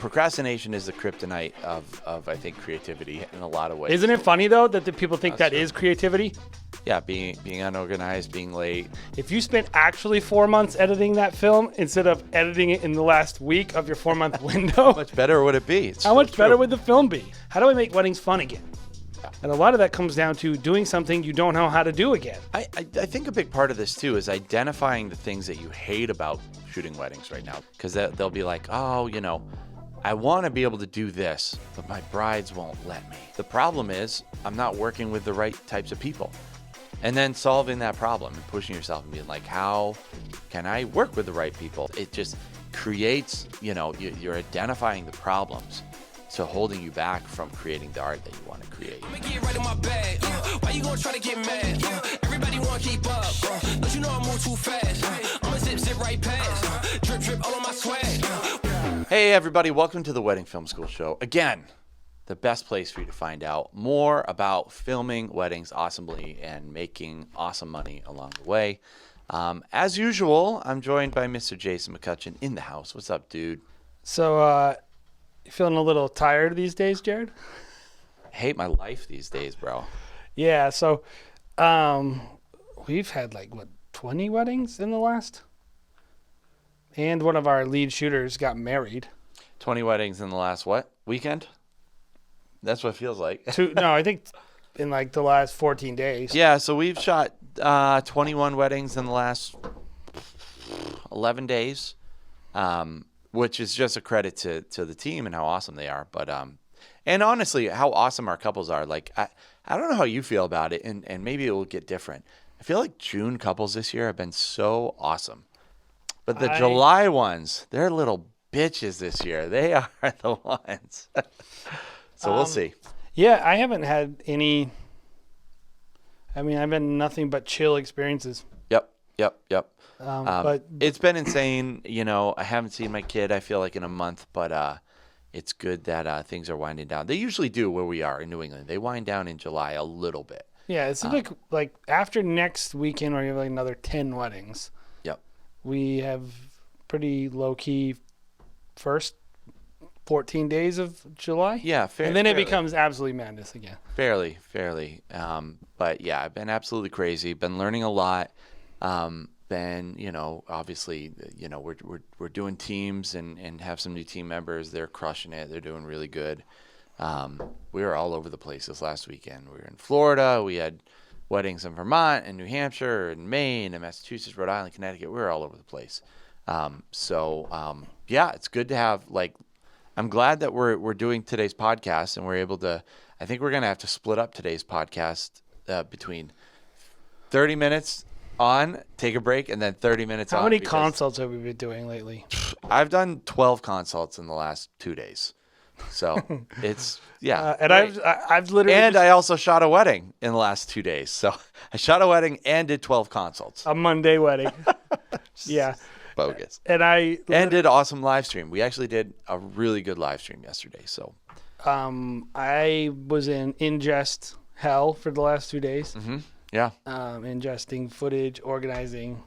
procrastination is the kryptonite of I think creativity in a lot of ways. Isn't it funny though that the people think That's that true. is creativity? Yeah, being unorganized, being late. If you spent actually 4 months editing that film instead of editing it in the last week of your 4-month window, How much better would it be? how much better would the film be? How do I make weddings fun again? And a lot of that comes down to doing something you don't know how to do again. I think a big part of this too is identifying the things that you hate about shooting weddings right now, because they'll be like, oh, I want to be able to do this, but my brides won't let me. The problem is I'm not working with the right types of people. And then solving that problem and pushing yourself and being like, how can I work with the right people? It just creates, you're identifying the problems. So holding you back from creating the art that you want to create. I'ma get right in my bag. Why you gonna try to get mad? Everybody wanna keep up. Don't you know I move too fast? I'ma zip right past. Drip all on my swag. Hey everybody, welcome to the Wedding Film School Show. Again, the best place for you to find out more about filming weddings awesomely and making awesome money along the way. As usual, I'm joined by Mr. Jason McCutcheon in the house. What's up, dude? So, you feeling a little tired these days, Jared? I hate my life these days, bro. Yeah, so we've had 20 weddings in the last? And one of our lead shooters got married. 20 weddings in the last weekend? That's what it feels like. I think in the last 14 days. Yeah, so we've shot 21 weddings in the last 11 days, which is just a credit to the team and how awesome they are. But and honestly, how awesome our couples are. I don't know how you feel about it, and maybe it will get different. I feel like June couples this year have been so awesome. But the July ones, they're little bitches this year. They are the ones. So we'll see. Yeah, I haven't had any. I've been nothing but chill experiences. Yep. But it's been insane. I haven't seen my kid, I feel like, in a month, but it's good that things are winding down. They usually do where we are in New England. They wind down in July a little bit. Yeah, it seems like after next weekend, where you have another 10 weddings. Yep. We have pretty low key first 14 days of July. Yeah, and then it becomes absolutely madness again. Fairly. But yeah, I've been absolutely crazy. Been learning a lot. Obviously, we're doing teams and have some new team members. They're crushing it. They're doing really good. We were all over the place this last weekend. We were in Florida. We had weddings in Vermont and New Hampshire and Maine and Massachusetts, Rhode Island, Connecticut. We were all over the place. Yeah, it's good to have I'm glad that we're doing today's podcast and we're able to. I think we're gonna have to split up today's podcast between 30 minutes on, take a break, and then 30 minutes on. How many consults have we been doing lately? I've done 12 consults in the last 2 days, so it's and I've literally I also shot a wedding in the last 2 days. So I shot a wedding and did 12 consults. A Monday wedding. Yeah. Bogus. And did awesome live stream. We actually did a really good live stream yesterday. So I was in ingest hell for the last 2 days. Mm-hmm. Yeah. Ingesting footage, organizing.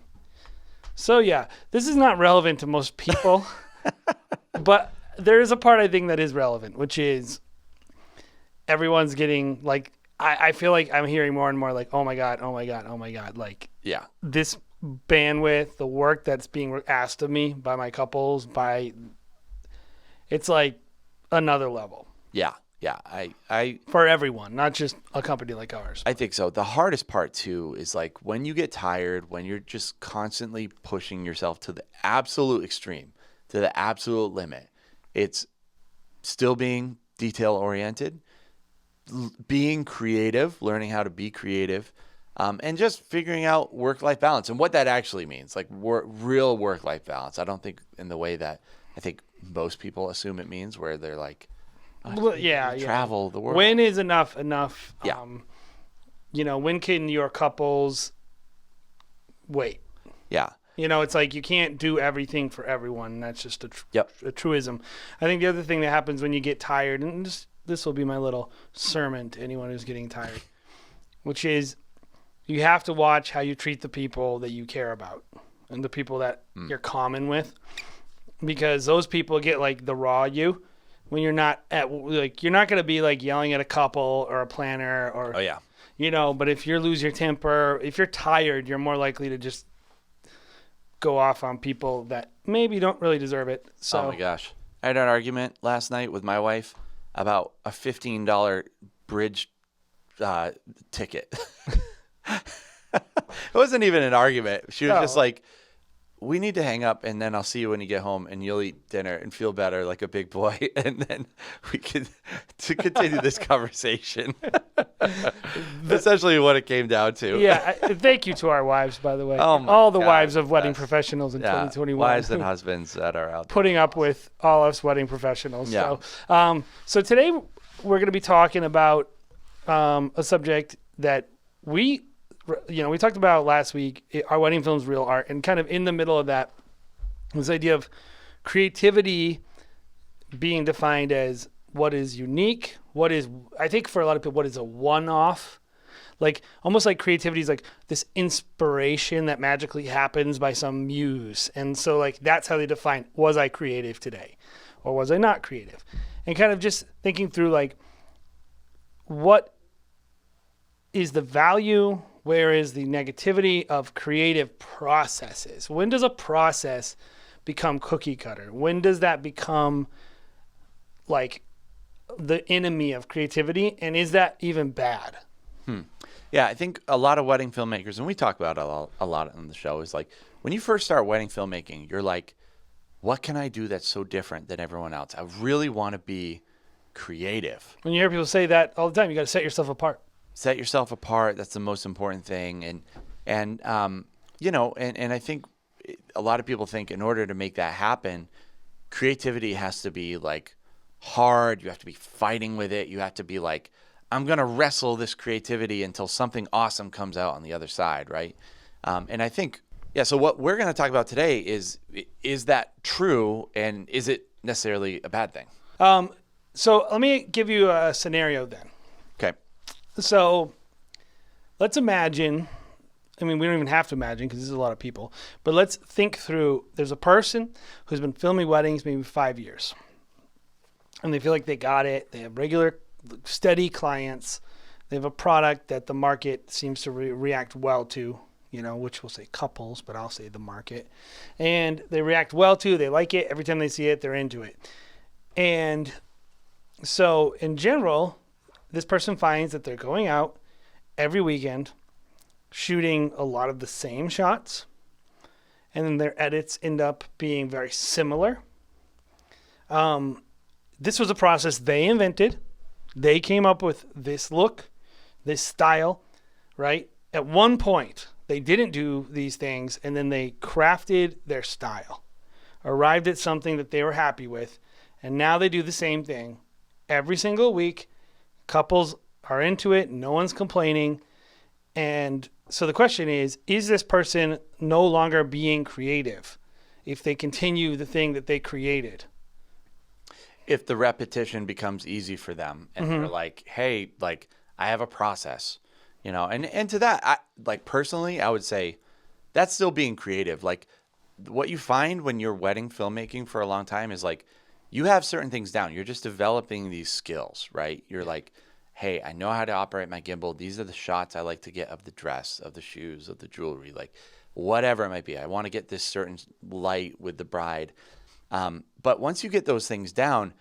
So yeah, this is not relevant to most people, but there is a part I think that is relevant, which is everyone's getting I feel like I'm hearing more and more oh my God. Yeah. This bandwidth, the work that's being asked of me by my couples, it's another level. Yeah. I for everyone, not just a company like ours. I think so. The hardest part too is when you get tired, when you're just constantly pushing yourself to the absolute extreme, to the absolute limit. It's still being detail oriented, being creative, learning how to be creative. And just figuring out work-life balance and what that actually means, real work-life balance. I don't think in the way that I think most people assume it means, where they're travel the world. When is enough? Yeah. When can your couples wait? Yeah. It's you can't do everything for everyone. That's just a truism. I think the other thing that happens when you get tired, and this will be my little sermon to anyone who's getting tired, which is, you have to watch how you treat the people that you care about and the people that you're common with. because those people get like the raw you when you're not at, like, you're not going to be like yelling at a couple or a planner or, Oh yeah. you know, but if you lose your temper, if you're tired, you're more likely to just go off on people that maybe don't really deserve it. So, Oh my gosh. I had an argument last night with my wife about a $15 bridge ticket. It wasn't even an argument. She was just No. like, we need to hang up, and then I'll see you when you get home, and you'll eat dinner and feel better like a big boy, and then we can to continue this conversation. Essentially what it came down to. yeah, thank you to our wives, by the way. Oh my all the God, wives of wedding yes. professionals in Yeah, 2021. wives and husbands that are out there. Putting up with all us wedding professionals. Yeah. So today we're going to be talking about a subject that we talked about last week, our wedding film's real art, and kind of in the middle of that, this idea of creativity being defined as what is unique, what is, I think for a lot of people, what is a one-off, like almost like creativity is like this inspiration that magically happens by some muse. And so like that's how they define, was I creative today or was I not creative? And kind of just thinking through like, what is the value? Where is the negativity of creative processes? When does a process become cookie cutter? When does that become like the enemy of creativity? And is that even bad? Yeah, I think a lot of wedding filmmakers, and we talk about it a lot on the show, is like when you first start wedding filmmaking, you're like, what can I do that's so different than everyone else? I really want to be creative. When you hear people say that all the time, you got to set yourself apart. Set yourself apart. That's the most important thing. And I think a lot of people think in order to make that happen, creativity has to be like hard. You have to be fighting with it. You have to be like, I'm going to wrestle this creativity until something awesome comes out on the other side. Right. And I think, so what we're going to talk about today is that true? And is it necessarily a bad thing? So let me give you a scenario then. Okay. So let's imagine, I mean, we don't even have to imagine because this is a lot of people, but let's think through, there's a person who's been filming weddings maybe 5 years and they feel like they got it. They have regular, steady clients. They have a product that the market seems to react well to, which we'll say couples, but I'll say the market. And they react well to, they like it. Every time they see it, they're into it. And so in general, this person finds that they're going out every weekend, shooting a lot of the same shots, and then their edits end up being very similar. This was a process they invented. They came up with this look, this style, right? At one point, they didn't do these things, and then they crafted their style, arrived at something that they were happy with, and now they do the same thing every single week. Couples are into it. No one's complaining. And so the question is this person no longer being creative if they continue the thing that they created? If the repetition becomes easy for them and they're like, hey, like I have a process, and to that, personally, I would say that's still being creative. Like what you find when you're wedding filmmaking for a long time is like, you have certain things down. You're just developing these skills, right? You're like, hey, I know how to operate my gimbal. These are the shots I like to get of the dress, of the shoes, of the jewelry, like whatever it might be. I want to get this certain light with the bride. But once you get those things down,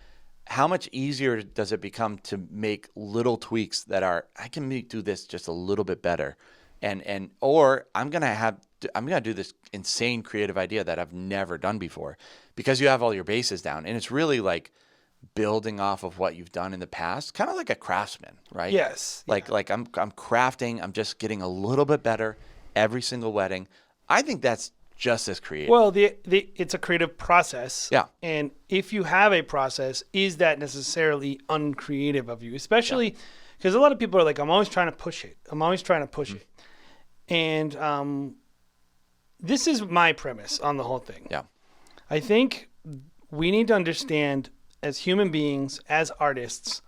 how much easier does it become to make little tweaks that are, I can do this just a little bit better. Or I'm going to do this insane creative idea that I've never done before because you have all your bases down. And it's really like building off of what you've done in the past, kind of like a craftsman, right? Yes. Like I'm crafting, I'm just getting a little bit better every single wedding. I think that's just as creative. Well, it's a creative process. Yeah. And if you have a process, is that necessarily uncreative of you? Especially because a lot of people are like, I'm always trying to push it. it. And this is my premise on the whole thing. Yeah. I think we need to understand as human beings, as artists,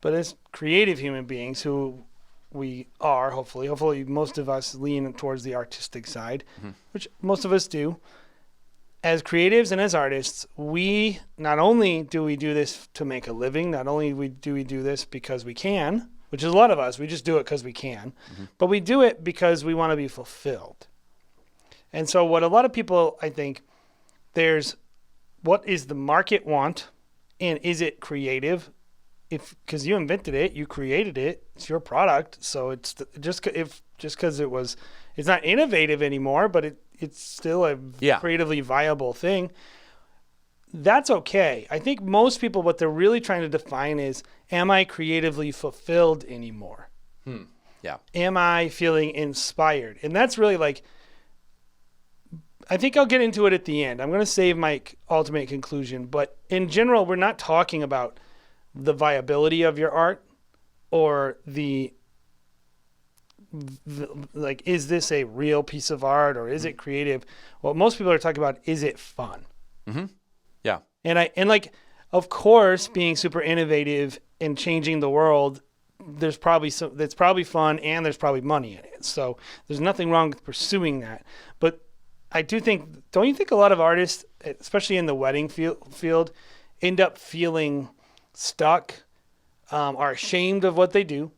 but as creative human beings who we are, hopefully most of us lean towards the artistic side, which most of us do. as creatives and as artists, we not only do we do this to make a living, not only do we do this because we can, which is a lot of us, we just do it because we can, but we do it because we want to be fulfilled. And so what a lot of people, I think, there's what is the market want, and is it creative? Because you invented it, you created it, it's your product. So it's just because it's not innovative anymore, but it's still a creatively viable thing. That's okay. I think most people, what they're really trying to define is, am I creatively fulfilled anymore? Yeah. Am I feeling inspired? And that's really like, I think I'll get into it at the end. I'm going to save my ultimate conclusion. But in general, we're not talking about the viability of your art or like, is this a real piece of art or is it creative? What most people are talking about, is it fun? Mm-hmm. Yeah. And like, of course, being super innovative and changing the world, that's probably fun, and there's probably money in it. So there's nothing wrong with pursuing that. But I don't you think a lot of artists, especially in the wedding field, end up feeling stuck, are ashamed of what they do.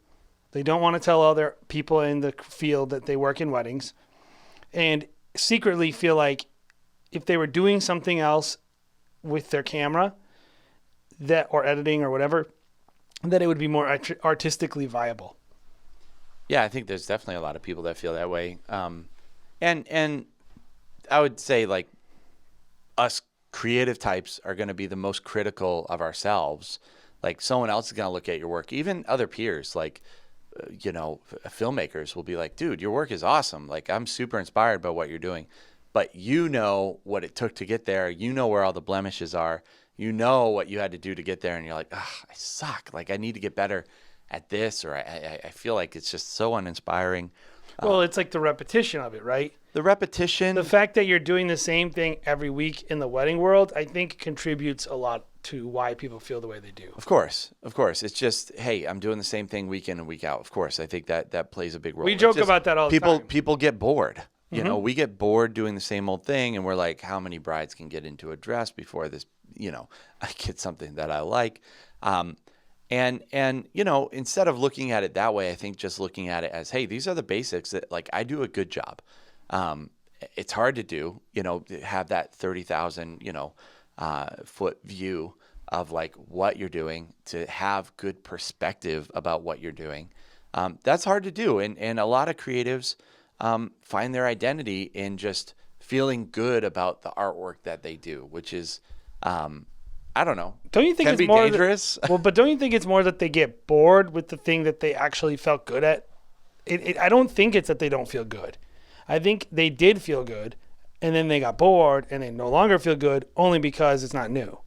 They don't want to tell other people in the field that they work in weddings, and secretly feel like if they were doing something else with their camera, or editing or whatever, that it would be more artistically viable. Yeah, I think there's definitely a lot of people that feel that way. And I would say, like, us creative types are going to be the most critical of ourselves. Like, someone else is going to look at your work, even other peers, like, filmmakers will be like, dude, your work is awesome. Like, I'm super inspired by what you're doing, but you know what it took to get there. You know where all the blemishes are. You know what you had to do to get there. And you're like, I suck. Like, I need to get better at this, or I feel like it's just so uninspiring. Well, it's like the repetition of it, right? The repetition. The fact that you're doing the same thing every week in the wedding world, I think contributes a lot to why people feel the way they do. Of course. It's just, hey, I'm doing the same thing week in and week out. Of course, I think that plays a big role. We joke about that all the time. People get bored. You know, we get bored doing the same old thing, and we're like, how many brides can get into a dress before this, I get something that I like. And instead of looking at it that way, I think just looking at it as, hey, these are the basics that, like, I do a good job. It's hard to do, have that 30,000, foot view of, like, what you're doing, to have good perspective about what you're doing. That's hard to do. And a lot of creatives find their identity in just feeling good about the artwork that they do, which is, I don't know. Don't you think can it's be more dangerous? But don't you think it's more that they get bored with the thing that they actually felt good at? I don't think it's that they don't feel good. I think they did feel good, and then they got bored, and they no longer feel good only because it's not new.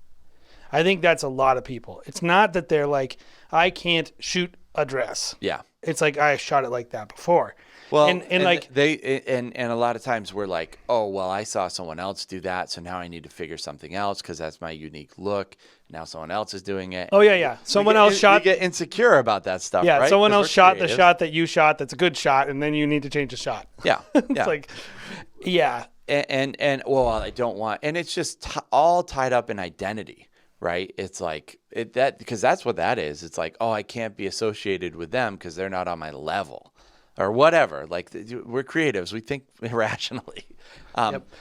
I think that's a lot of people. It's not that they're like, I can't shoot a dress. Yeah. It's like, I shot it like that before. Well, and like and a lot of times we're like, oh, well, I saw someone else do that, so now I need to figure something else because that's my unique look. Now someone else is doing it. Oh yeah. Someone else shot. You get insecure about that stuff. Yeah, right? someone else shot creative. the shot that you shot. That's a good shot, and then you need to change the shot. Yeah, It's like, yeah. And well, I don't want, and it's just all tied up in identity, right? It's like because that's what that is. It's like, oh, I can't be associated with them because they're not on my level. Or whatever. Like, we're creatives. We think irrationally.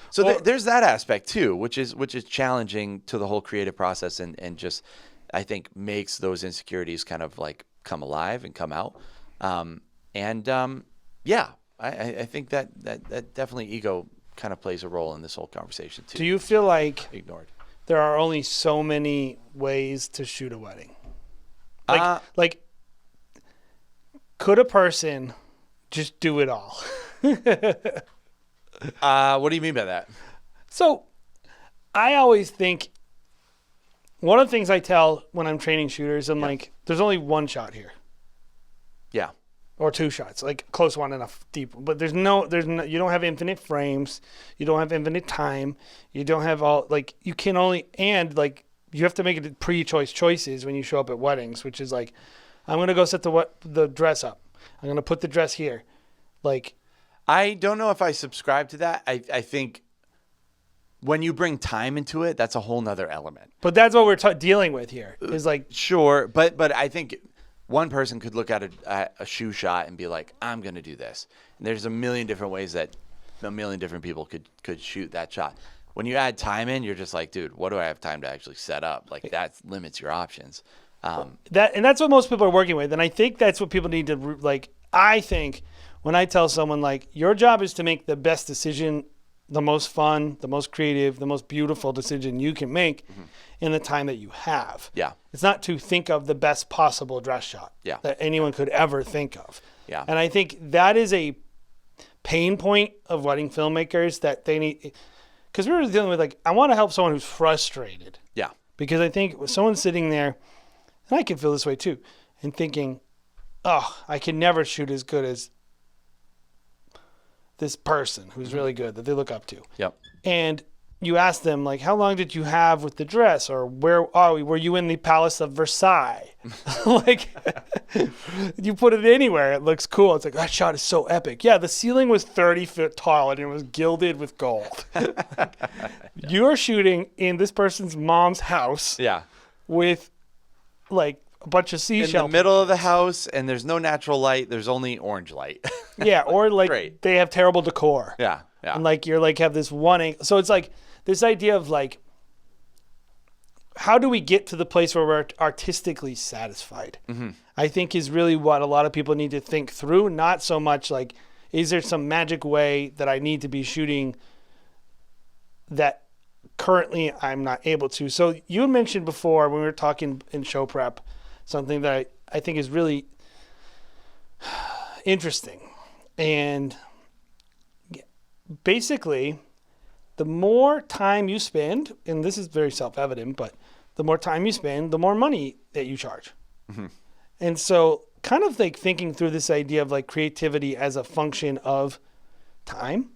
So there's that aspect too, which is challenging to the whole creative process, and just, I think, makes those insecurities kind of like come alive and come out. I think that definitely ego kind of plays a role in this whole conversation too. Do you feel like Ignored. there are only so many ways to shoot a wedding? Like, could a person just do it all? What do you mean by that? So I always think, one of the things I tell when I'm training shooters, I'm like, there's only one shot here. Yeah. Or two shots, like close one and a deep. But there's no, you don't have infinite frames. You don't have infinite time. You don't have you can only, and like, you have to make it pre-choice choices when you show up at weddings, which is like, I'm going to go set the dress up. I'm going to put the dress here. Like, I don't know if I subscribe to that. I think when you bring time into it, that's a whole nother element. But that's what we're dealing with here. Is like Sure, but I think one person could look at a shoe shot and be like, I'm going to do this. And there's a million different ways that a million different people could shoot that shot. When you add time in, you're just like, dude, what do I have time to actually set up? Like that limits your options. That's what most people are working with. And I think that's what people need to like. I think when I tell someone like your job is to make the best decision, the most fun, the most creative, the most beautiful decision you can make in the time that you have. Yeah. It's not to think of the best possible dress shot that anyone could ever think of. Yeah. And I think that is a pain point of wedding filmmakers that they need, because we were dealing with like, I want to help someone who's frustrated. Yeah. Because I think when someone's sitting there, and I can feel this way too, and thinking, oh, I can never shoot as good as this person who's really good that they look up to. Yep. And you ask them like, how long did you have with the dress? Or were you in the Palace of Versailles? Like you put it anywhere. It looks cool. It's like, that shot is so epic. Yeah. The ceiling was 30 feet tall and it was gilded with gold. You're shooting in this person's mom's house. Yeah. With like a bunch of seashells. In the middle of the house, and there's no natural light. There's only orange light. Yeah, or like Great. they have terrible decor. Yeah, yeah. And like you're like have this one angle. So it's like this idea of like, how do we get to the place where we're artistically satisfied? I think is really what a lot of people need to think through. Not so much like, is there some magic way that I need to be shooting that currently I'm not able to? So you mentioned before when we were talking in show prep, something that I think is really interesting. And basically, the more time you spend, and this is very self-evident, but the more time you spend, the more money that you charge. And so kind of like thinking through this idea of like creativity as a function of time.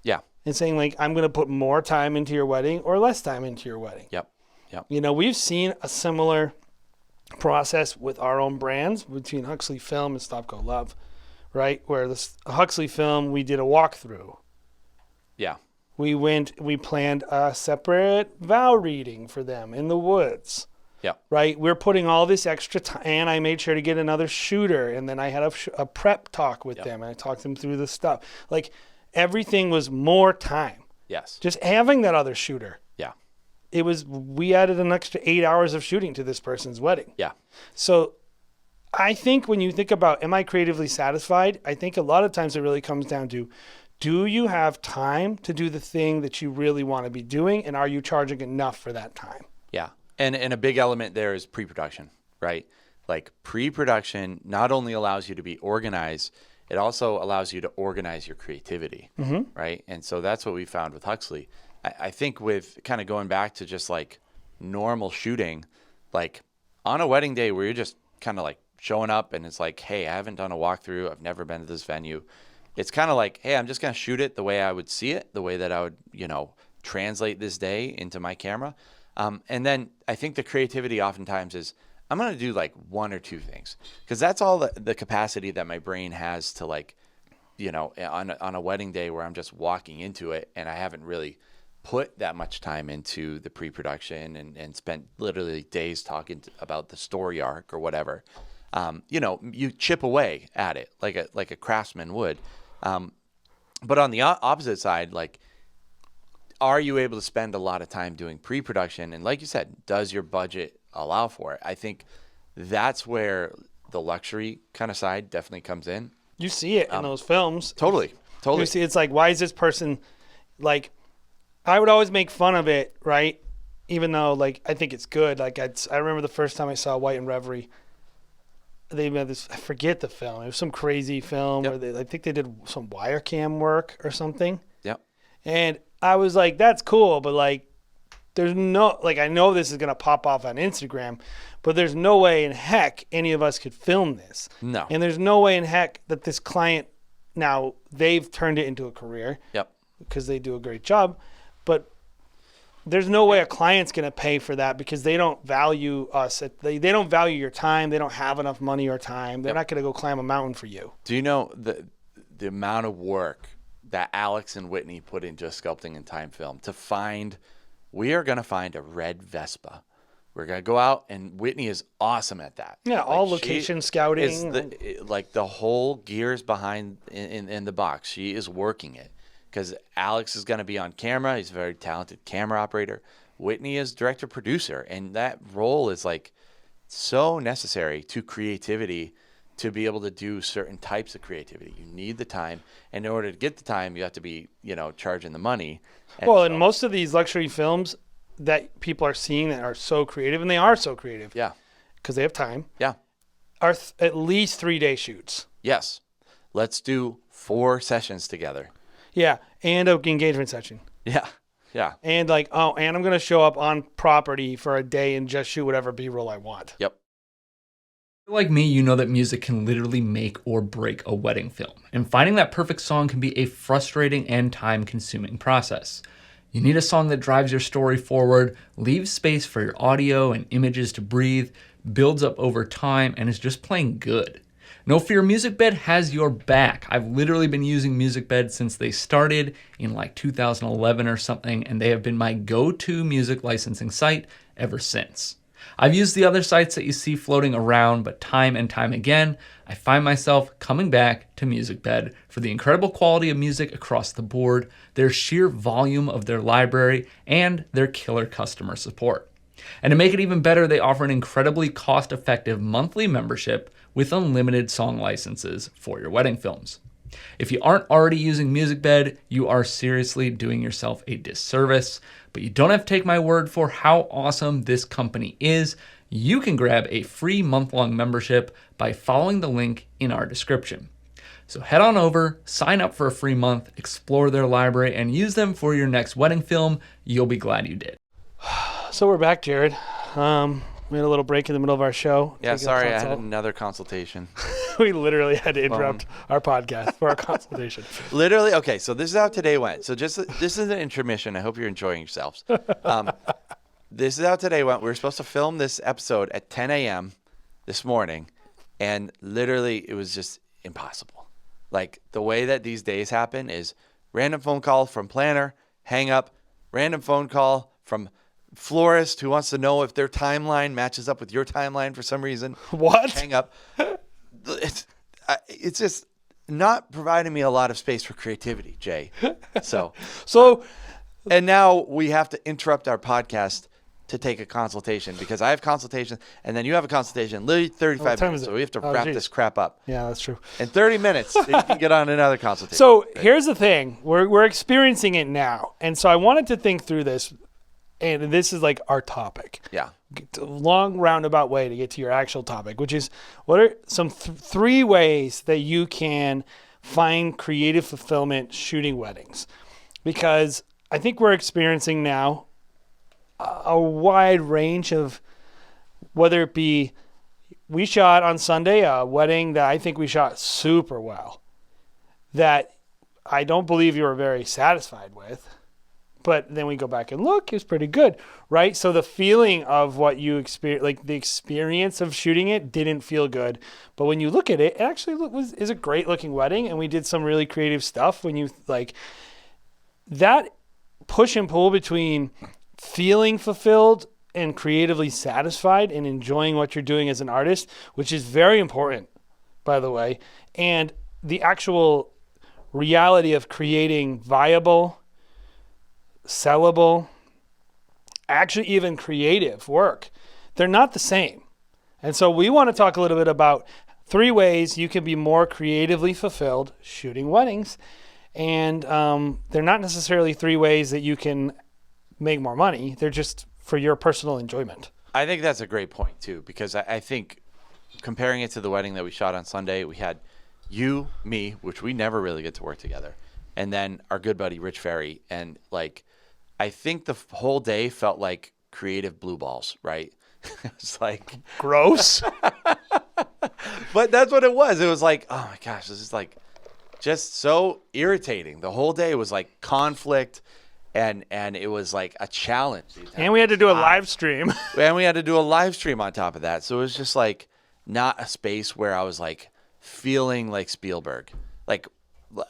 Yeah. And saying like, I'm going to put more time into your wedding or less time into your wedding. Yep. Yep. You know, we've seen a similar process with our own brands between Huxley Film and Stop Go Love, right? Where this Huxley Film, we did a walkthrough. Yeah. We planned a separate vow reading for them in the woods. Yeah. Right? We're putting all this extra time, and I made sure to get another shooter, and then I had a prep talk with them, and I talked them through the stuff. Like, everything was more time. Yes. Just having that other shooter. Yeah. We added an extra 8 hours of shooting to this person's wedding. Yeah. So I think when you think about, am I creatively satisfied? I think a lot of times it really comes down to, do you have time to do the thing that you really want to be doing? And are you charging enough for that time? Yeah. And a big element there is pre-production, right? Like pre-production not only allows you to be organized, it also allows you to organize your creativity, right? And so that's what we found with Huxley. I think with kind of going back to just like normal shooting, like on a wedding day where you're just kind of like showing up and it's like, hey, I haven't done a walkthrough. I've never been to this venue. It's kind of like, hey, I'm just going to shoot it the way I would see it, the way that I would, translate this day into my camera. And then I think the creativity oftentimes is, I'm going to do like one or two things, because that's all the capacity that my brain has to like, on a wedding day where I'm just walking into it and I haven't really put that much time into the pre-production and spent literally days talking about the story arc or whatever. You chip away at it like a craftsman would. But on the opposite side, like, are you able to spend a lot of time doing pre-production? And like you said, does your budget allow for it? I think that's where the luxury kind of side definitely comes in. You see it in those films. Totally. You see, it's like, why is this person like, I would always make fun of it, right? Even though, like, I think it's good. Like, I remember the first time I saw White and Reverie, they made this, I forget the film. It was some crazy film where I think they did some wire cam work or something. Yep. And I was like, that's cool, but like, there's no, like, I know this is going to pop off on Instagram, but there's no way in heck any of us could film this. No. And there's no way in heck that this client, now they've turned it into a career. Yep. Because they do a great job. But there's no way a client's going to pay for that because they don't value us. They don't value your time. They don't have enough money or time. They're not going to go climb a mountain for you. Do you know the amount of work that Alex and Whitney put in Just Sculpting in Time Film we are going to find a red Vespa. We're going to go out, and Whitney is awesome at that. Yeah, all location scouting. The whole gears behind in the box. She is working it because Alex is going to be on camera. He's a very talented camera operator. Whitney is director producer, and that role is like so necessary to creativity to be able to do certain types of creativity. You need the time, and in order to get the time, you have to be, charging the money. And most of these luxury films that people are seeing that are so creative, and they are so creative. Yeah. Because they have time. Yeah. Are at least 3-day shoots. Yes. Let's do 4 sessions together. Yeah. And an engagement session. Yeah. Yeah. And and I'm going to show up on property for a day and just shoot whatever B-roll I want. Yep. Like me, you know that music can literally make or break a wedding film. And finding that perfect song can be a frustrating and time-consuming process. You need a song that drives your story forward, leaves space for your audio and images to breathe, builds up over time, and is just plain good. No Fear MusicBed has your back. I've literally been using MusicBed since they started in like 2011 or something, and they have been my go-to music licensing site ever since. I've used the other sites that you see floating around, but time and time again, I find myself coming back to MusicBed for the incredible quality of music across the board, their sheer volume of their library, and their killer customer support. And to make it even better, they offer an incredibly cost-effective monthly membership with unlimited song licenses for your wedding films. If you aren't already using MusicBed, you are seriously doing yourself a disservice, but you don't have to take my word for how awesome this company is. You can grab a free month-long membership by following the link in our description. So head on over, sign up for a free month, explore their library, and use them for your next wedding film. You'll be glad you did. So we're back, Jared. We had a little break in the middle of our show. Yeah, sorry, I had another consultation. We literally had to interrupt our podcast for our consultation. Literally, okay, so this is how today went. So this is an intermission. I hope you're enjoying yourselves. This is how today went. We were supposed to film this episode at 10 a.m. this morning, and literally it was just impossible. Like, the way that these days happen is random phone call from planner, hang up, random phone call from florist who wants to know if their timeline matches up with your timeline for some reason. What? Hang up. It's just not providing me a lot of space for creativity, Jay. So, and now we have to interrupt our podcast to take a consultation because I have consultation and then you have a consultation literally 35 minutes. So we have to wrap this crap up. Yeah, that's true. In 30 minutes, you can get on another consultation. So here's the thing. We're experiencing it now. And so I wanted to think through this. And this is like our topic. Yeah. A long roundabout way to get to your actual topic, which is what are some 3 ways that you can find creative fulfillment shooting weddings? Because I think we're experiencing now a wide range of, whether it be, we shot on Sunday a wedding that I think we shot super well, that I don't believe you were very satisfied with. But then we go back and look, it's pretty good, right? So the feeling of what you experience, like the experience of shooting it didn't feel good. But when you look at it, it actually is a great looking wedding. And we did some really creative stuff. When you like that push and pull between feeling fulfilled and creatively satisfied and enjoying what you're doing as an artist, which is very important, by the way, and the actual reality of creating viable, sellable, actually even creative work, they're not the same. And so we want to talk a little bit about 3 ways you can be more creatively fulfilled shooting weddings. And they're not necessarily 3 ways that you can make more money. They're just for your personal enjoyment. I think that's a great point too, because I think comparing it to the wedding that we shot on Sunday, we had you, me, which we never really get to work together, and then our good buddy Rich Ferry, and like I think the whole day felt like creative blue balls, right? It's like gross. But that's what it was. It was like, oh my gosh, this is like just so irritating. The whole day was like conflict, and it was like a challenge. And we had to do a live stream. And we had to do a live stream on top of that. So it was just like not a space where I was like feeling like Spielberg. Like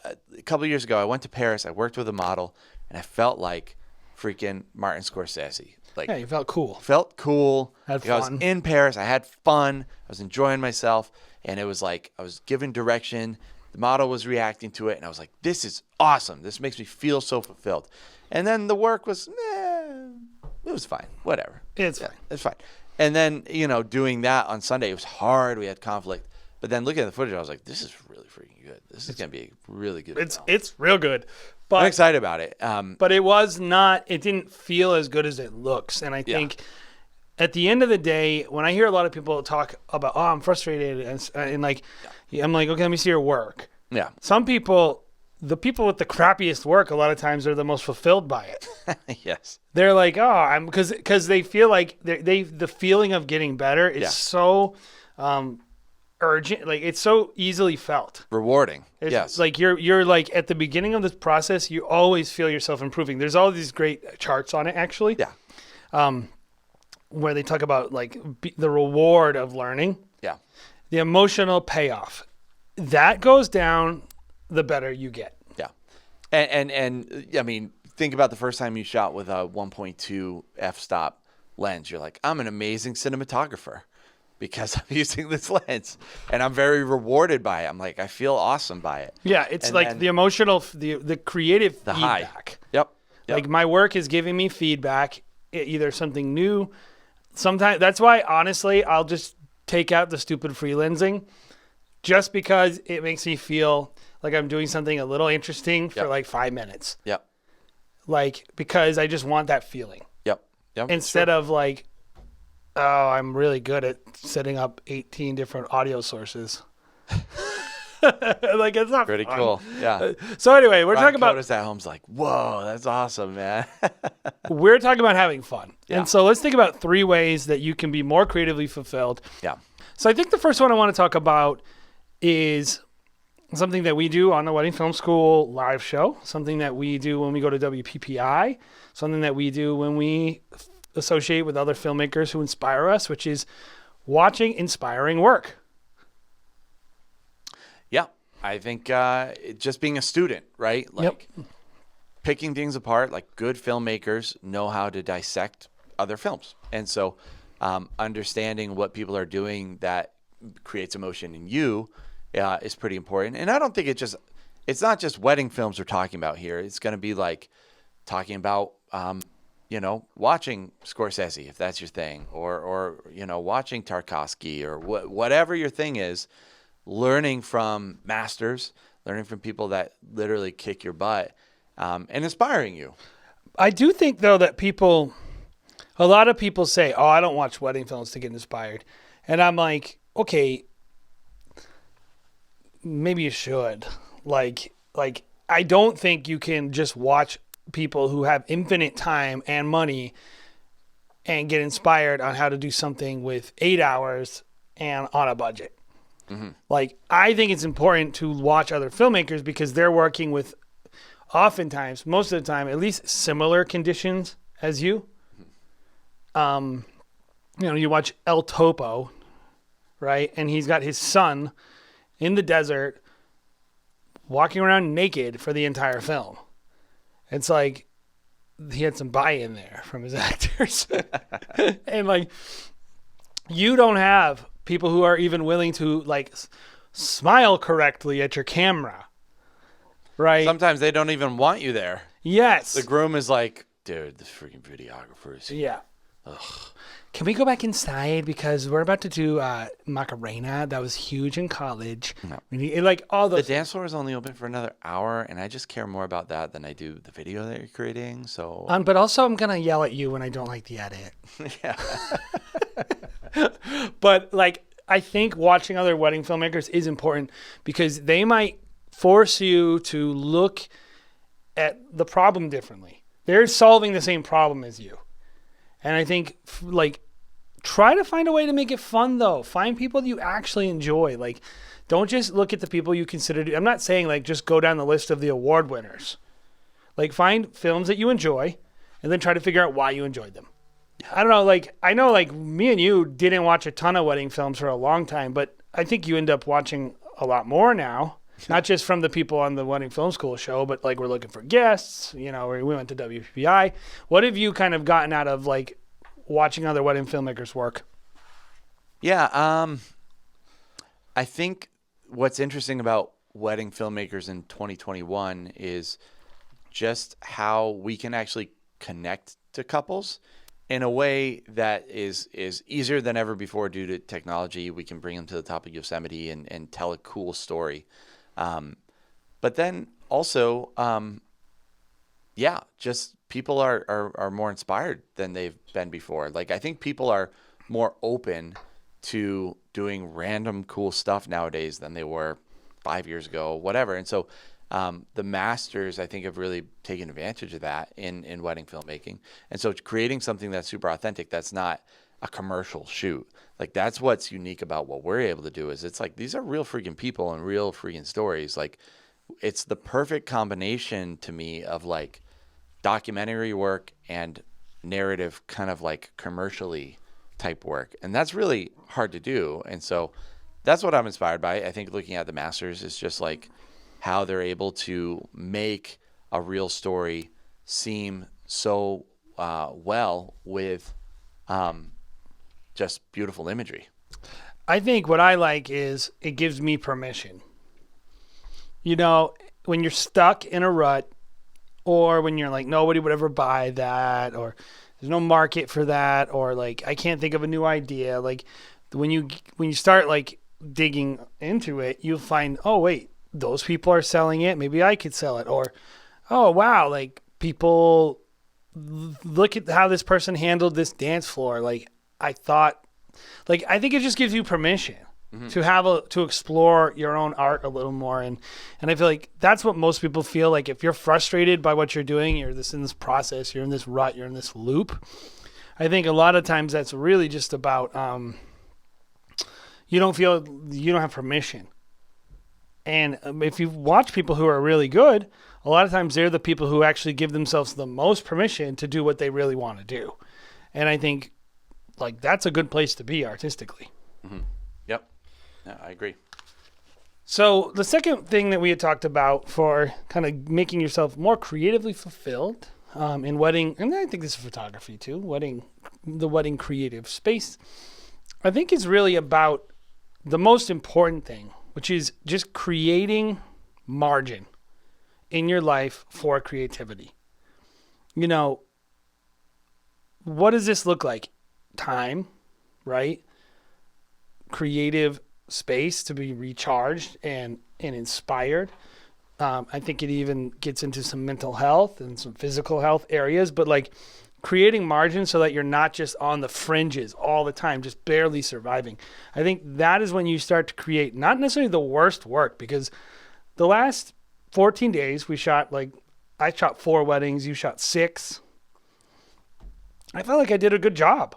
a couple of years ago, I went to Paris. I worked with a model, and I felt like freaking Martin Scorsese. Like, Yeah, you felt cool. felt cool. Had Like, I was fun. in Paris. I had fun. I was enjoying myself, and it was like I was given direction. The model was reacting to it, and I was like, "This is awesome. This makes me feel so fulfilled." And then the work was, it was fine. Whatever. It's fine. It's fine. And then, doing that on Sunday, it was hard. We had conflict. But then looking at the footage, I was like, "This is really freaking good. This is gonna be a really good." film. It's real good. I'm But excited about it. but it was not, it didn't feel as good as it looks. And I think at the end of the day, when I hear a lot of people talk about, oh, I'm frustrated, and like, I'm like, okay, let me see your work. Yeah. Some people, the people with the crappiest work, a lot of times are the most fulfilled by it. Yes. They're like, oh, I'm because they feel like the feeling of getting better is so urgent, like it's so easily felt. Rewarding. It's Yes. like you're like at the beginning of this process, you always feel yourself improving. There's all these great charts on it, actually. Yeah. Where they talk about like the reward of learning, Yeah. the emotional payoff. That goes down the better you get. Yeah. And I mean, think about the first time you shot with a 1.2 f-stop lens. You're like, I'm an amazing cinematographer because I'm using this lens, and I'm very rewarded by it. I'm like, I feel awesome by it. Yeah, it's And like then the emotional, the creative the high. feedback. Yep. Like my work is giving me feedback, either something new. Sometimes that's why, honestly, I'll just take out the stupid freelancing, just because it makes me feel like I'm doing something a little interesting for like 5 minutes. Yep. Like, because I just want that feeling Yep. Yep. instead of like, oh, I'm really good at setting up 18 different audio sources. Like, it's not Pretty fun. cool. Yeah. So anyway, we're Ryan talking about Coda's at home's like, whoa, that's awesome, man. we're talking about having fun. Yeah. And so let's think about 3 ways that you can be more creatively fulfilled. Yeah. So I think the first one I want to talk about is something that we do on the Wedding Film School live show, something that we do when we go to WPPI, something that we do when we associate with other filmmakers who inspire us, which is watching inspiring work. Yeah. I think just being a student, right? Like picking things apart, like good filmmakers know how to dissect other films. And so understanding what people are doing that creates emotion in you is pretty important. And I don't think it's not just wedding films we're talking about here. It's going to be like talking about, watching Scorsese, if that's your thing, or watching Tarkovsky, or whatever your thing is. Learning from masters, learning from people that literally kick your butt, and inspiring you. I do think, though, that a lot of people say, oh, I don't watch wedding films to get inspired. And I'm like, okay, maybe you should. Like I don't think you can just watch people who have infinite time and money and get inspired on how to do something with 8 hours and on a budget. Mm-hmm. Like, I think it's important to watch other filmmakers because they're working with, oftentimes, most of the time, at least similar conditions as you. You watch El Topo, right? And he's got his son in the desert walking around naked for the entire film. It's like he had some buy-in there from his actors. And like, you don't have people who are even willing to like smile correctly at your camera, right? Sometimes they don't even want you there. Yes. The groom is like, dude, the freaking videographer is here. Yeah. Can we go back inside because we're about to do Macarena? That was huge in college. No. We need, like all The those. dance floor is only open for another hour, and I just care more about that than I do the video that you're creating. So But also, I'm gonna yell at you when I don't like the edit. yeah. But like, I think watching other wedding filmmakers is important because they might force you to look at the problem differently. They're solving the same problem as you. And I think, like, try to find a way to make it fun, though. Find people that you actually enjoy. Like, don't just look at the people you consider. I'm not saying, like, just go down the list of the award winners. Like, find films that you enjoy and then try to figure out why you enjoyed them. I don't know. Like, I know, like, me and you didn't watch a ton of wedding films for a long time, but I think you end up watching a lot more now. not just from the people on the Wedding Film School show, but like we're looking for guests. You know, we went to WPI. What have you kind of gotten out of like watching other wedding filmmakers work? Yeah, I think what's interesting about wedding filmmakers in 2021 is just how we can actually connect to couples in a way that is easier than ever before due to technology. We can bring them to the top of Yosemite and tell a cool story. But then also, just people are more inspired than they've been before. Like, I think people are more open to doing random cool stuff nowadays than they were 5 years ago, whatever. And so the masters, I think, have really taken advantage of that in wedding filmmaking. And so creating something that's super authentic, that's not a commercial shoot. Like, that's what's unique about what we're able to do, is it's like, these are real freaking people and real freaking stories. Like, it's the perfect combination to me of like documentary work and narrative, kind of like commercially type work. And that's really hard to do. And so that's what I'm inspired by. I think looking at the masters is just like how they're able to make a real story seem so well with just beautiful imagery. I think what I like is it gives me permission. You know, when you're stuck in a rut, or when you're like, nobody would ever buy that, or there's no market for that, or like, I can't think of a new idea. Like, when you start like digging into it, you'll find, oh wait, those people are selling it. Maybe I could sell it. Or, oh wow, like, people look at how this person handled this dance floor. Like, I think it just gives you permission to explore your own art a little more. And I feel like that's what most people feel like. If you're frustrated by what you're doing, you're in this process, you're in this rut, you're in this loop. I think a lot of times that's really just about, you don't have permission. And if you watch people who are really good, a lot of times they're the people who actually give themselves the most permission to do what they really want to do. And I think like that's a good place to be artistically. Mm-hmm. Yep. Yeah, I agree. So the second thing that we had talked about for kind of making yourself more creatively fulfilled in wedding, and I think this is photography too, the wedding creative space, I think is really about the most important thing, which is just creating margin in your life for creativity. You know, what does this look like? Time, right? Creative space to be recharged and inspired. I think it even gets into some mental health and some physical health areas, but like creating margin so that you're not just on the fringes all the time, just barely surviving. I think that is when you start to create not necessarily the worst work, because the last 14 days I shot 4 weddings, you shot 6. I felt like I did a good job.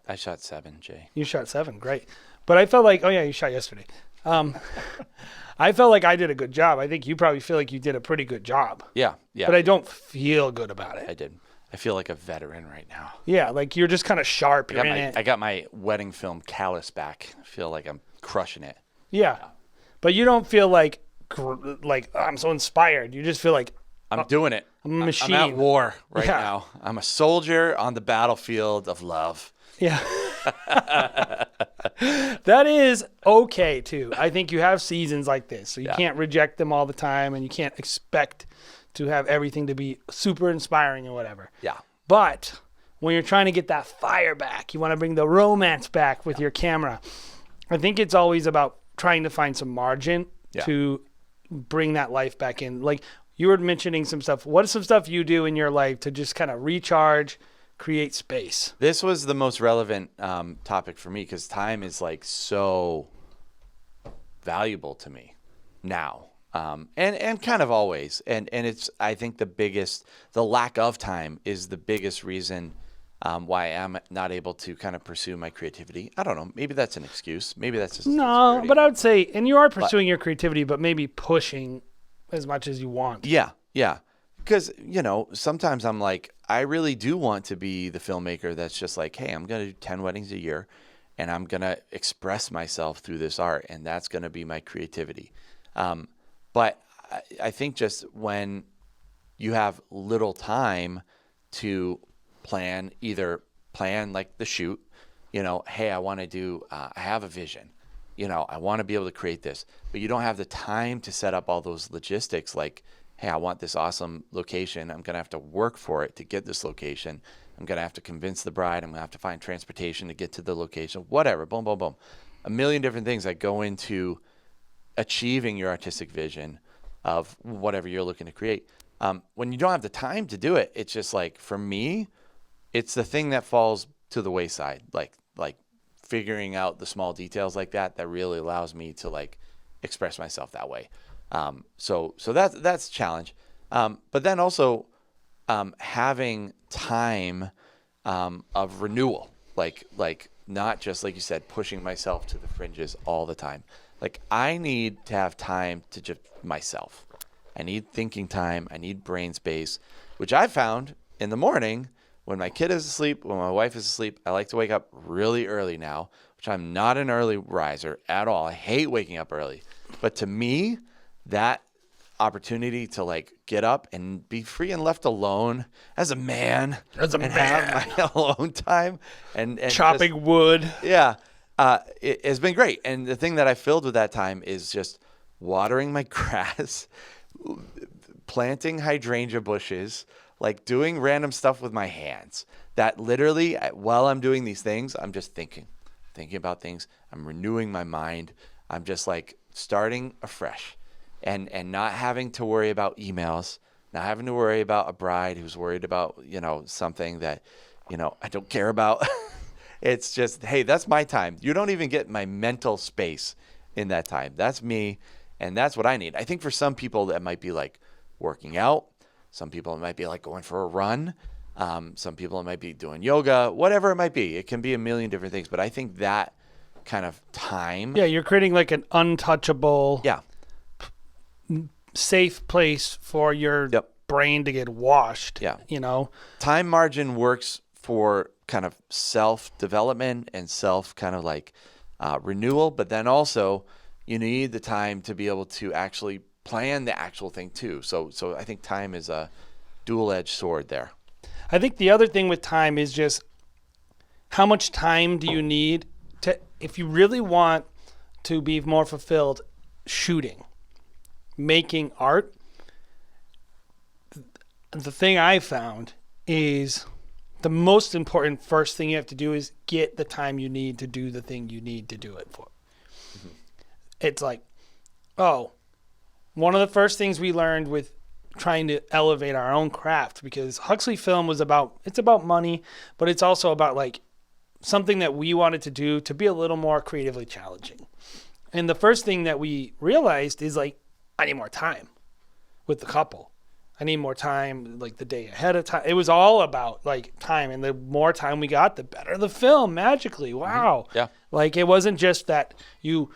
I shot 7, Jay. You shot 7, great. But I felt like, oh yeah, you shot yesterday. I felt like I did a good job. I think you probably feel like you did a pretty good job. Yeah. But I don't feel good about it. I did. I feel like a veteran right now. Yeah, like you're just kind of sharp. I got my wedding film callus back. I feel like I'm crushing it. Yeah. But you don't feel like I'm so inspired. You just feel like I'm doing it. I'm a machine. I'm at war right now. I'm a soldier on the battlefield of love. Yeah. That is okay too. I think you have seasons like this, so you can't reject them all the time, and you can't expect to have everything to be super inspiring or whatever. Yeah. But when you're trying to get that fire back, you want to bring the romance back with your camera. I think it's always about trying to find some margin to bring that life back in. Like you were mentioning some stuff. What is some stuff you do in your life to just kind of recharge, create space? This was the most relevant topic for me because time is like so valuable to me now. And kind of always. And it's, I think the lack of time is the biggest reason why I'm not able to kind of pursue my creativity. I don't know. Maybe that's an excuse. Maybe that's just no, but I would say, and you are pursuing your creativity, but maybe pushing as much as you want. Yeah. Yeah. Because, sometimes I'm like, I really do want to be the filmmaker that's just like, hey, I'm going to do 10 weddings a year. and I'm going to express myself through this art, and that's going to be my creativity. But I think just when you have little time to plan like the shoot, hey, I want to do, I have a vision, I want to be able to create this, but you don't have the time to set up all those logistics. Like, hey, I want this awesome location. I'm going to have to work for it to get this location. I'm going to have to convince the bride. I'm going to have to find transportation to get to the location, whatever, boom, boom, boom. A million different things that go into achieving your artistic vision of whatever you're looking to create. When you don't have the time to do it, it's just like, for me, it's the thing that falls to the wayside, like figuring out the small details like that really allows me to like express myself that way. So that's a challenge. But then also having time of renewal, like not just, like you said, pushing myself to the fringes all the time. Like, I need to have time to just myself. I need thinking time. I need brain space, which I found in the morning when my kid is asleep, when my wife is asleep. I like to wake up really early now, which I'm not an early riser at all. I hate waking up early. But to me, that opportunity to like get up and be free and left alone as a man, have my alone time and chopping just, wood. Yeah. It has been great. And the thing that I filled with that time is just watering my grass, planting hydrangea bushes, like doing random stuff with my hands that literally, while I'm doing these things, I'm just thinking about things. I'm renewing my mind. I'm just like starting afresh and not having to worry about emails, not having to worry about a bride who's worried about, something that, I don't care about. It's just, hey, that's my time. You don't even get my mental space in that time. That's me, and that's what I need. I think for some people that might be like working out. Some people it might be like going for a run. Some people it might be doing yoga, whatever it might be. It can be a million different things, but I think that kind of time. Yeah, you're creating like an untouchable, safe place for your brain to get washed. Yeah. Time margin works for kind of self-development and self kind of like renewal, but then also you need the time to be able to actually plan the actual thing too. So I think time is a dual-edged sword there. I think the other thing with time is just how much time do you need to, if you really want to be more fulfilled shooting, making art. The thing I found is the most important first thing you have to do is get the time you need to do the thing you need to do it for. Mm-hmm. It's like, one of the first things we learned with trying to elevate our own craft, because Huxley Film was about money, but it's also about like something that we wanted to do to be a little more creatively challenging. And the first thing that we realized is like, I need more time with the couple. I need more time, like the day ahead of time. It was all about like time, and the more time we got, the better the film magically. Wow. Mm-hmm. Yeah. Like it wasn't just that you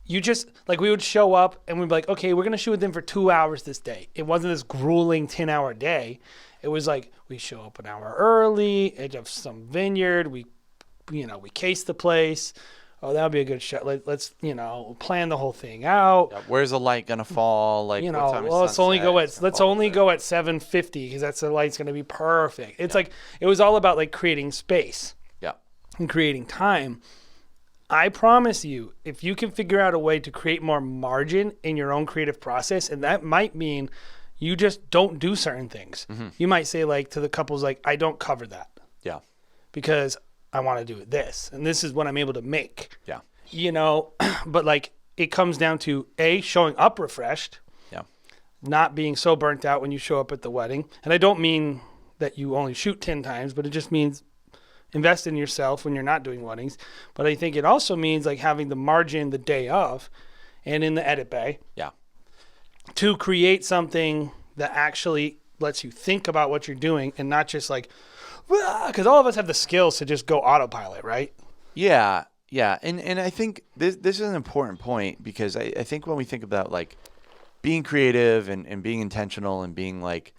just, like we would show up and we'd be like, okay, we're going to shoot with them for 2 hours this day. It wasn't this grueling 10-hour day. It was like we show up an hour early, edge of some vineyard. We case the place. Oh, that would be a good shot. Let's plan the whole thing out. Yeah, where's the light gonna fall? Like, what time is let's only go at 7:50 because that's the light's gonna be perfect. It's like it was all about like creating space. Yeah. And creating time. I promise you, if you can figure out a way to create more margin in your own creative process, and that might mean you just don't do certain things. Mm-hmm. You might say like to the couples, like, I don't cover that. Yeah. Because I want to do this, and this is what I'm able to make. Yeah. But like it comes down to showing up refreshed. Yeah. Not being so burnt out when you show up at the wedding. And I don't mean that you only shoot 10 times, but it just means invest in yourself when you're not doing weddings. But I think it also means like having the margin the day of and in the edit bay. Yeah. To create something that actually lets you think about what you're doing and not just like, because all of us have the skills to just go autopilot, right? Yeah. Yeah. And I think this is an important point, because I think when we think about like being creative and being intentional and being like,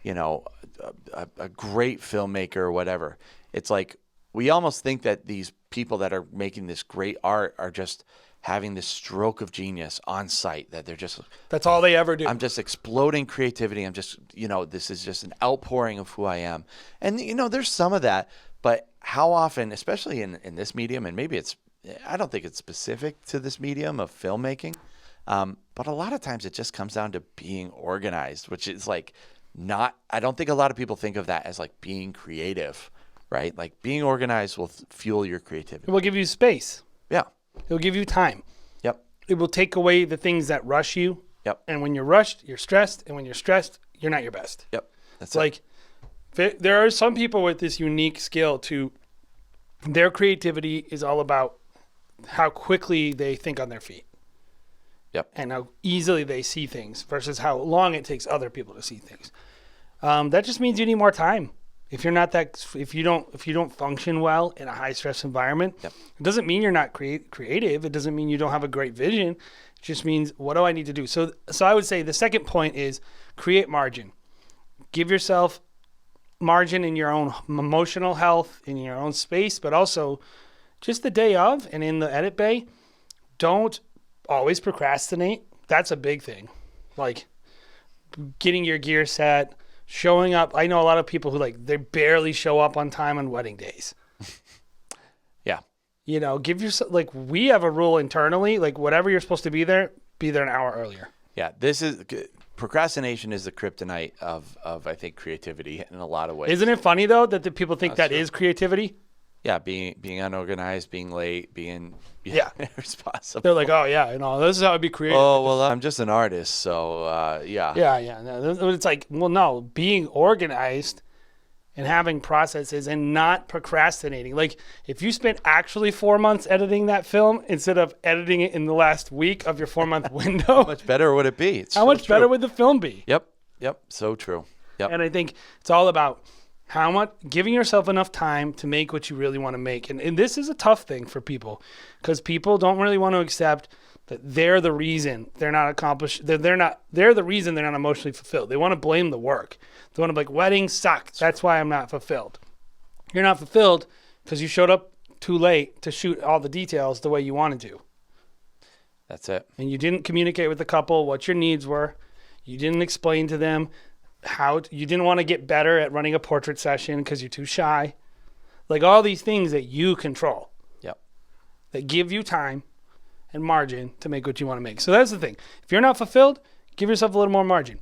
a great filmmaker or whatever, it's like we almost think that these people that are making this great art are just having this stroke of genius on site that they're just, That's all they ever do. I'm just exploding creativity. I'm just, this is just an outpouring of who I am. And, there's some of that, but how often, especially in this medium, and maybe I don't think it's specific to this medium of filmmaking, but a lot of times it just comes down to being organized, which is like I don't think a lot of people think of that as like being creative, right? Like being organized will fuel your creativity. It will give you space. Yeah. It will give you time. Yep. It will take away the things that rush you. Yep. And when you're rushed, you're stressed. And when you're stressed, you're not your best. Yep. That's It's like there are some people with this unique skill to their creativity is all about how quickly they think on their feet. Yep. And how easily they see things versus how long it takes other people to see things. That just means you need more time. If you're not if you don't function well in a high stress environment, Yep. It doesn't mean you're not creative. It doesn't mean you don't have a great vision. It just means, what do I need to do? So I would say the second point is create margin. Give yourself margin in your own emotional health, in your own space, but also just the day of and in the edit bay. Don't always procrastinate. That's a big thing. Like getting your gear set, showing up. I know a lot of people who they barely show up on time on wedding days. Yeah. Give yourself, we have a rule internally, whatever you're supposed to be there an hour earlier. Yeah. Procrastination is the kryptonite of I think creativity in a lot of ways. Isn't it funny though that the people think that true. is creativity? Yeah, being unorganized, being late, being irresponsible. They're like, oh yeah, this is how I'd be creative. Oh, well, I'm just an artist, so yeah. Yeah. No, it's like, well, no, being organized and having processes and not procrastinating. Like if you spent actually 4 months editing that film instead of editing it in the last week of your 4-month window, How much better would it be? how much better would the film be? Yep. So true. Yep. And I think it's all about giving yourself enough time to make what you really want to make. And this is a tough thing for people because people don't really want to accept that they're the reason they're not accomplished. They're the reason they're not emotionally fulfilled. They want to blame the work. They want to be like, weddings suck. That's why I'm not fulfilled. You're not fulfilled because you showed up too late to shoot all the details the way you wanted to. That's it. And you didn't communicate with the couple what your needs were. You didn't explain to them you didn't want to get better at running a portrait session because you're too shy. Like all these things that you control. Yep. That give you time and margin to make what you want to make. So that's the thing. If you're not fulfilled, give yourself a little more margin.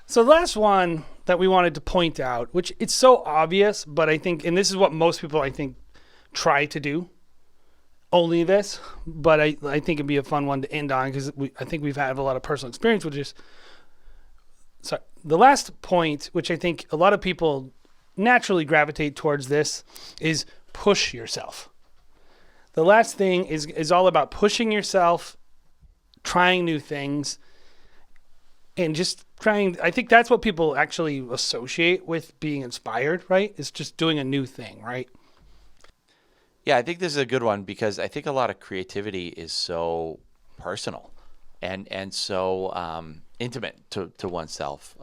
So the last one that we wanted to point out, which it's so obvious, but I think, and this is what most people I think try to do, only this, but I think it'd be a fun one to end on because I think we've had a lot of personal experience with this. So the last point, which I think a lot of people naturally gravitate towards this, is push yourself. The last thing is all about pushing yourself, trying new things, and just trying. I think that's what people actually associate with being inspired, right? It's just doing a new thing, right? Yeah, I think this is a good one because I think a lot of creativity is so personal and so intimate to oneself.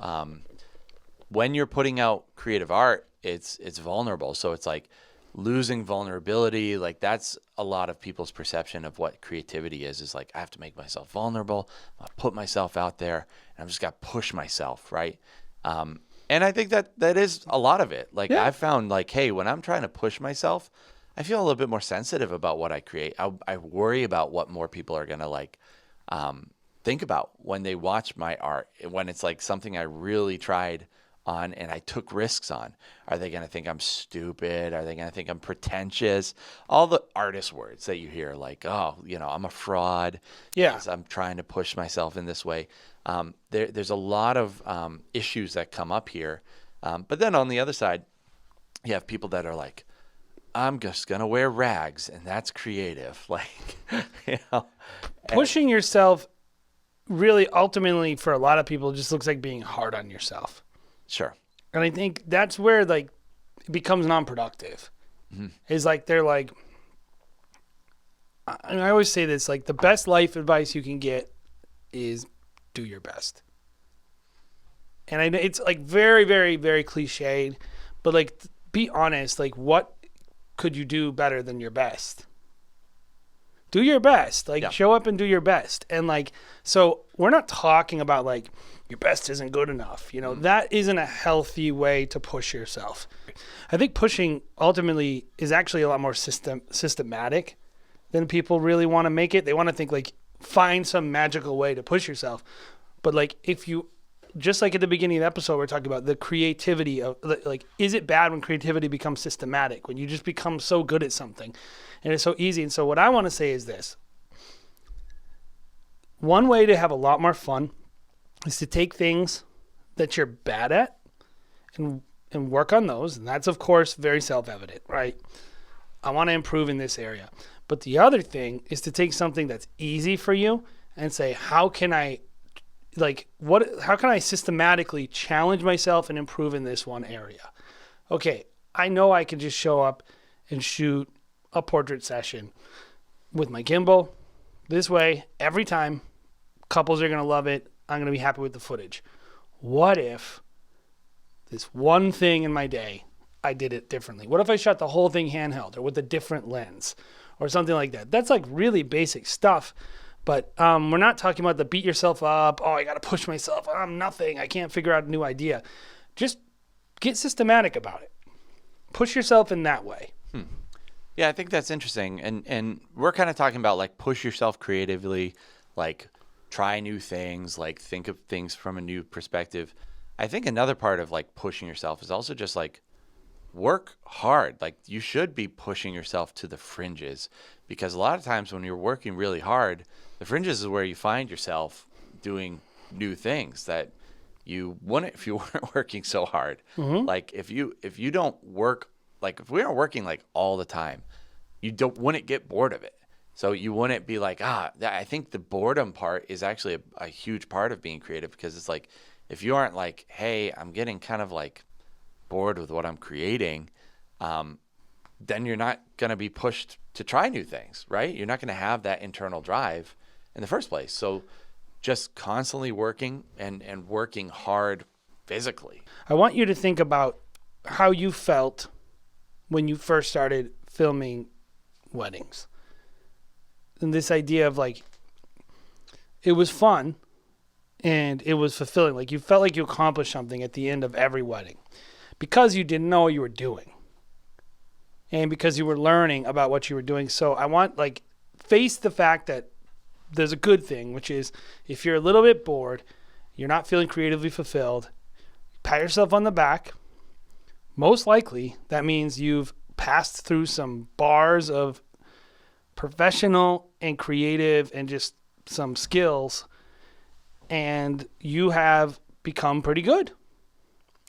When you're putting out creative art, it's vulnerable. So it's like losing vulnerability. Like that's a lot of people's perception of what creativity is like, I have to make myself vulnerable. I put myself out there and I've just got to push myself. Right. And I think that is a lot of it. Like I've found like, hey, when I'm trying to push myself, I feel a little bit more sensitive about what I create. I worry about what more people are going to think about when they watch my art, when it's like something I really tried on and I took risks on. Are they going to think I'm stupid? Are they going to think I'm pretentious? All the artist words that you hear, like, oh, I'm a fraud. Yeah. I'm trying to push myself in this way. There's a lot of issues that come up here. But then on the other side, you have people that are like, I'm just going to wear rags and that's creative. Like, Pushing yourself really ultimately for a lot of people just looks like being hard on yourself. Sure. And I think that's where it becomes non-productive. Mm-hmm. Is like they're like, and I always say this, like the best life advice you can get is do your best. And I know it's like very, very, very cliched, but like be honest, like what could you do better than your best? do your best. Like, Yeah. show up and do your best. And like, so we're not talking about like your best isn't good enough. You know, that isn't a healthy way to push yourself. I think pushing ultimately is actually a lot more systematic than people really want to make it. They want to think like find some magical way to push yourself. But like, if you, just like at the beginning of the episode, we're talking about the creativity of like, is it bad when creativity becomes systematic, when you just become so good at something and it's so easy? And so what I want to say is this: one way to have a lot more fun is to take things that you're bad at and work on those. And that's, of course, very self-evident, right? I want to improve in this area. But the other thing is to take something that's easy for you and say, how can I systematically challenge myself and improve in this one area? Okay, I know I can just show up and shoot a portrait session with my gimbal this way every time. Couples are going to love it. I'm going to be happy with the footage. What if this one thing in my day, I did it differently? What if I shot the whole thing handheld or with a different lens or something like that? That's like really basic stuff. But we're not talking about the beat yourself up. Oh, I got to push myself. I'm nothing. I can't figure out a new idea. Just get systematic about it. Push yourself in that way. Yeah, I think that's interesting. And we're kind of talking about like push yourself creatively, like try new things, like think of things from a new perspective. I think another part of like pushing yourself is also just like work hard. Like you should be pushing yourself to the fringes, because a lot of times when you're working really hard, the fringes is where you find yourself doing new things that you wouldn't if you weren't working so hard. Like if you don't work, like if we aren't working like all the time, you wouldn't get bored of it. So you wouldn't be like, I think the boredom part is actually a huge part of being creative, because it's like, if you aren't like, hey, I'm getting kind of like bored with what I'm creating, then you're not going to be pushed to try new things, right? You're not going to have that internal drive in the first place. So just constantly working and working hard physically. I want you to think about how you felt when you first started filming weddings. And this idea of like, it was fun and it was fulfilling. Like you felt like you accomplished something at the end of every wedding because you didn't know what you were doing and because you were learning about what you were doing. So I want like face the fact that there's a good thing, which is if you're a little bit bored, you're not feeling creatively fulfilled, pat yourself on the back. Most likely that means you've passed through some bars of professional and creative and just some skills, and you have become pretty good.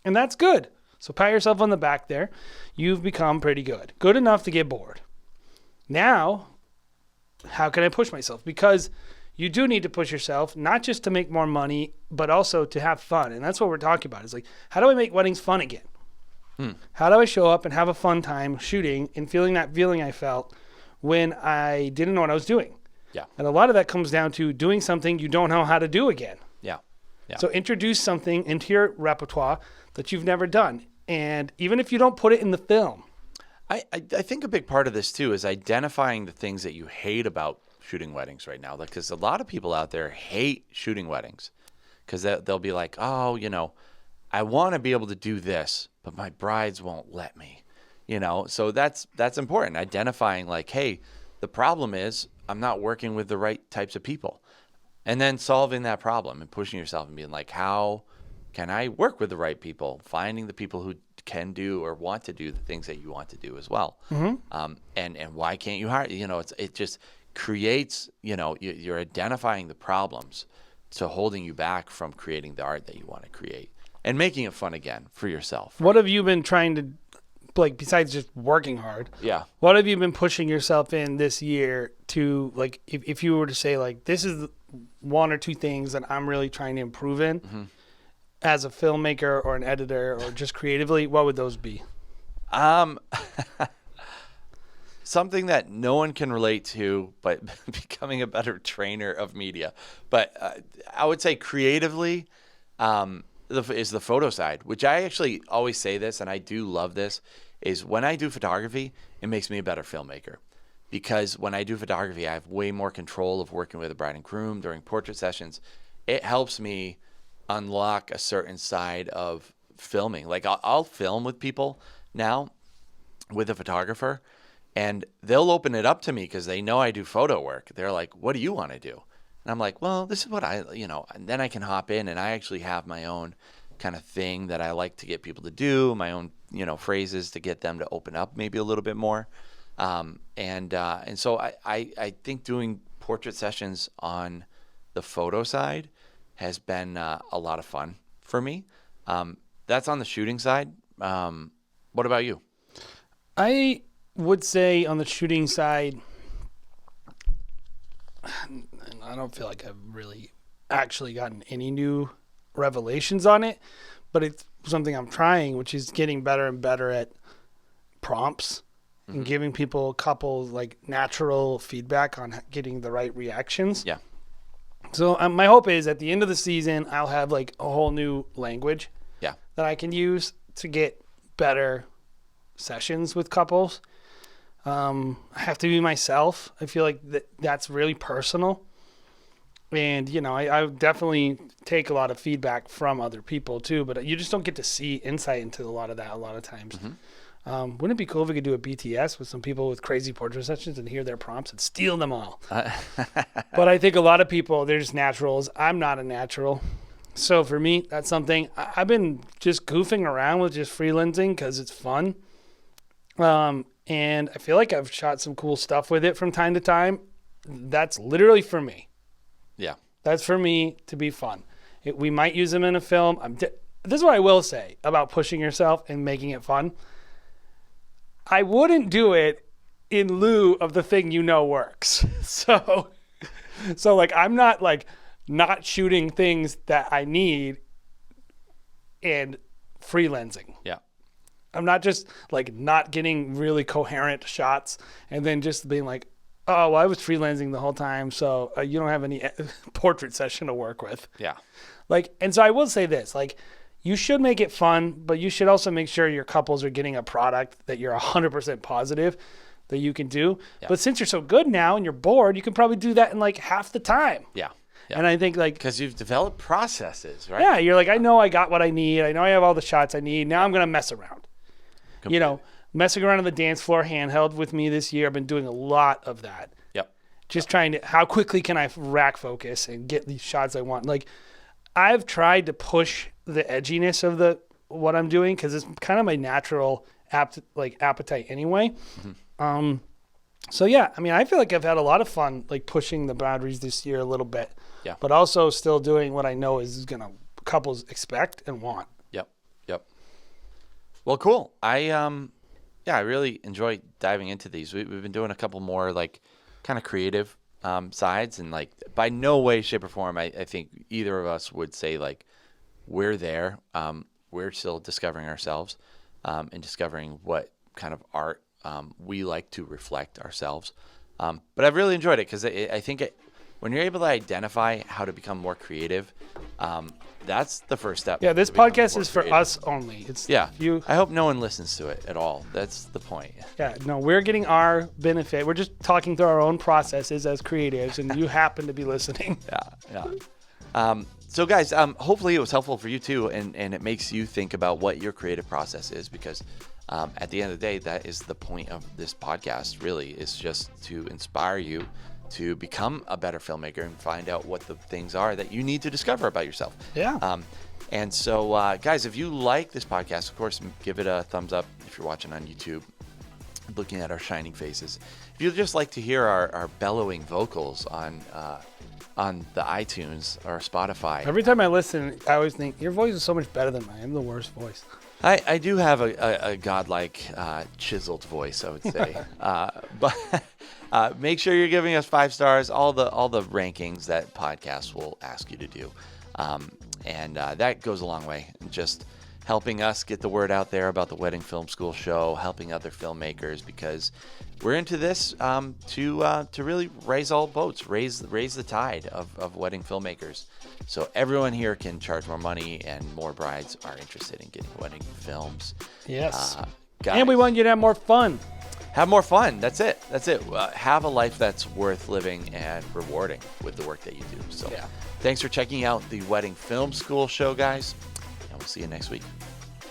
And that's good. So pat yourself on the back there. You've become pretty good. Good enough to get bored. Now, how can I push myself? Because you do need to push yourself, not just to make more money, but also to have fun. And that's what we're talking about. It's like, how do I make weddings fun again? How do I show up and have a fun time shooting and feeling that feeling I felt when I didn't know what I was doing? Yeah. And a lot of that comes down to doing something you don't know how to do again. Yeah. So introduce something into your repertoire that you've never done. And even if you don't put it in the film. I think a big part of this too is identifying the things that you hate about shooting weddings right now. Because a lot of people out there hate shooting weddings because they'll be like, oh, I want to be able to do this, but my brides won't let me, So that's important. Identifying like, hey, the problem is I'm not working with the right types of people. And then solving that problem and pushing yourself and being like, how can I work with the right people? Finding the people who can do or want to do the things that you want to do as well. And why can't you hire? It just creates, you're identifying the problems to holding you back from creating the art that you want to create and making it fun again for yourself. What have you been trying to, like, besides just working hard? Yeah. What have you been pushing yourself in this year to, like, if you were to say, like, this is one or two things that I'm really trying to improve in as a filmmaker or an editor or just creatively, what would those be? Something that no one can relate to, but becoming a better trainer of media. But I would say creatively is the photo side, which I actually always say this, and I do love this, is when I do photography, it makes me a better filmmaker. because when I do photography, I have way more control of working with a bride and groom during portrait sessions. It helps me unlock a certain side of filming. Like I'll film with people now with a photographer, and they'll open it up to me because they know I do photo work. They're like, what do you want to do? And I'm like, well, this is what and then I can hop in, and I actually have my own kind of thing that I like to get people to do, my own, phrases to get them to open up maybe a little bit more. And so I think doing portrait sessions on the photo side has been a lot of fun for me. That's on the shooting side. What about you? I would say on the shooting side, I don't feel like I've really actually gotten any new revelations on it, but it's something I'm trying, which is getting better and better at prompts and giving people a couple like natural feedback on getting the right reactions. Yeah. So my hope is at the end of the season, I'll have like a whole new language Yeah. that I can use to get better sessions with couples. I have to be myself. I feel like that's really personal. And, I definitely take a lot of feedback from other people too, but you just don't get to see insight into a lot of that a lot of times. Wouldn't it be cool if we could do a BTS with some people with crazy portrait sessions and hear their prompts and steal them all? But I think a lot of people, they're just naturals. I'm not a natural. So for me, that's something I've been just goofing around with, just freelancing because it's fun. And I feel like I've shot some cool stuff with it from time to time. That's literally for me. Yeah. That's for me to be fun. We might use them in a film. This is what I will say about pushing yourself and making it fun. I wouldn't do it in lieu of the thing works. So like I'm not like not shooting things that I need and freelancing. Yeah. I'm not just like not getting really coherent shots and then just being like, oh, well, I was freelancing the whole time, so you don't have any portrait session to work with. Yeah. Like, and so I will say this, like, you should make it fun, but you should also make sure your couples are getting a product that you're 100% positive that you can do. Yeah. But since you're so good now and you're bored, you can probably do that in like half the time. Yeah. Yeah. And I think like, because you've developed processes, right? yeah, you're like, I know I got what I need. I know I have all the shots I need. Now I'm going to mess around. Completely. Messing around on the dance floor handheld with me this year. I've been doing a lot of that. Yep. Just trying to, how quickly can I rack focus and get these shots I want? Like, I've tried to push the edginess of what I'm doing because it's kind of my natural appetite anyway. So yeah, I mean, I feel like I've had a lot of fun like pushing the boundaries this year a little bit. Yeah. But also still doing what I know is gonna couples expect and want. Yep. Well, cool. I really enjoy diving into these. We've been doing a couple more like kind of creative sides, and like by no way, shape, or form, I think either of us would say like we're there. We're still discovering ourselves and discovering what kind of art we like to reflect ourselves. But I've really enjoyed it because I think when you're able to identify how to become more creative, that's the first step. Yeah, this podcast is for us only. It's you. I hope no one listens to it at all. That's the point. Yeah, no, we're getting our benefit. We're just talking through our own processes as creatives, and you happen to be listening. Yeah. So guys, hopefully it was helpful for you too, and it makes you think about what your creative process is, because at the end of the day, that is the point of this podcast, really, is just to inspire you to become a better filmmaker and find out what the things are that you need to discover about yourself. Yeah. And so, guys, if you like this podcast, of course, give it a thumbs up if you're watching on YouTube, looking at our shining faces. If you'd just like to hear our bellowing vocals on the iTunes or Spotify. Every time I listen, I always think, your voice is so much better than mine. I have the worst voice. I do have a godlike, chiseled voice, I would say. But make sure you're giving us 5 stars, all the rankings that podcasts will ask you to do. And that goes a long way. Just helping us get the word out there about the Wedding Film School show, helping other filmmakers, because we're into this to really raise all boats, raise the tide of wedding filmmakers. So everyone here can charge more money and more brides are interested in getting wedding films. Yes. Guys, And we want you to have more fun. have more fun. That's it. Have a life that's worth living and rewarding with the work that you do. So Yeah. thanks for checking out the Wedding Film School show, guys, and we'll see you next week.